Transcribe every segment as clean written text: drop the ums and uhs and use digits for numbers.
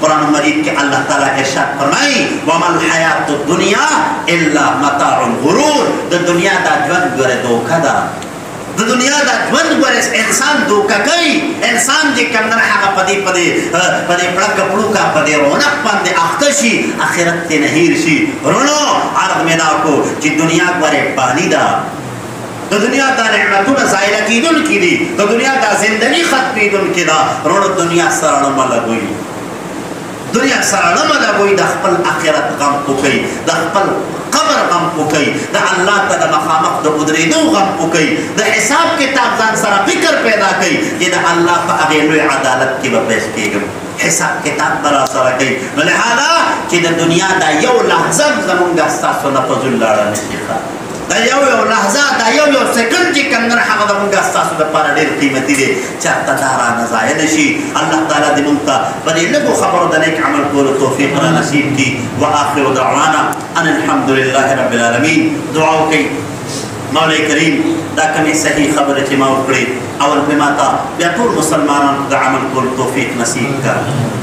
قرآن مجید کے اللہ تعالیٰ ارشاد فرمائی وَمَا الْحَيَاةُ الدُّنْيَا إِلَّا مَتَاعُ الْغُرُورِ د دنیا دا ژوند ګوره دوکه ده د دنیا دا ژوند ګوره انسان دوکه کوي انسان چې کوم نه هغه پدې پړکه پړوکه پدې رونق باندې اخته شي آخرت ته نه هیر شي رونو عرض مې دا کو چې دنیا ګوره پانی ده د دنیا دا نعمتونه ضایع کیدونکي دي د دنیا دا زندگی ختمېدونکې ده رونو دنیا سره نه ملګوي دنیا سره نه ملګوي د خپل آخرت غم وکړئ د خپل قبر غم وکړئ د الله ته د مخامخ د ودرېدو غم وکړئ د حساب کتاب ځان سره فکر پیدا کړئ چې د الله په هغې لوی عدالت کې به پیش کېږم حساب کتاب به راسره کوي نو لهذا چې د دنیا دا یو لحظه زمونږ ستاسو نه فضول لاړه نه شي دا یو لحظه دا یو سکند چې کوم نه هغه زمونږ ستاسو لپاره ډېر قیمتي دی چېرته دا رانه ضایع نه شي الله تعالی دې موږ ته په دې لږو خبرو د نیک عمل کولو توفیق را نصیب کړي واخر دعوانا ان الحمد لله رب العالمین دعا وکړئ مولا کریم دا کومې صحیح خبرې چې ما وکړې اول پرې ما ته بیا ټول مسلمانانو د عمل کولو توفیق نصیب کړه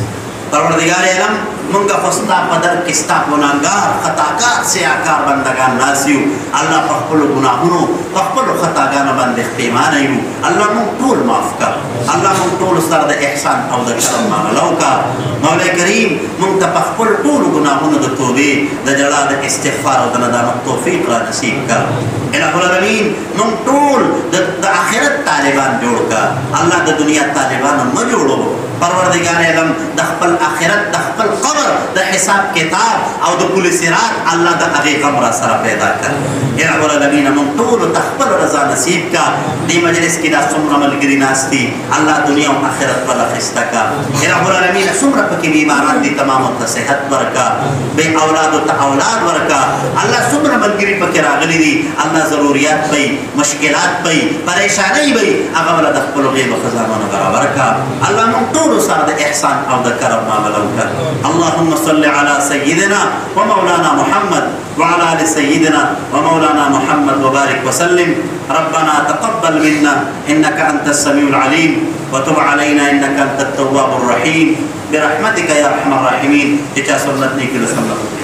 پروردگار علم منگا فستا پدر کستا گناہگار خطاکار سیاکار بندگان ناسیو اللہ پخپلو گناہونو پخپلو خطاگان بند اختیمانیو اللہ من طول معاف کر اللہ من طول سر دا احسان او دا کرم معاملو کا مولا کریم من تا پخپل طول گناہونو دا توبے دا جڑا دا استغفار و دا ندامت توفیق را نصیب کر الہ العالمین من طول دا آخرت طالبان جوڑ کا اللہ دا دنیا طالبان مجوڑو پروردگار علم د خپل آخرت د خپل قبر د حساب کتاب او د پل صراط الله د هغې غم را سره پیدا کړ یا رب العالمین موږ ټولو ته خپل رضا نصیب کا دې مجلس کې دا څومره ملګري ناست دي الله دنیا او آخرت بل اخیسته کا یا رب العالمین څومره پکې بیماران دي تمامو ته صحت ورکا بې اولادو ته اولاد ورکا الله څومره ملګري پکې راغلي دي الله ضروریات پي مشکلات پي پریشانۍ پي هغه ولا د خپلو غیبو خزانو برابر کا الله موږ سارد احسان او د کرم معامله وکړه اللهم صل على سيدنا ومولانا محمد وعلى ال سيدنا ومولانا محمد وبارك وسلم ربنا تقبل منا انك انت السميع العليم وتب علينا انك انت التواب الرحيم برحمتك يا ارحم الراحمين اجا سنت نیکی رسول الله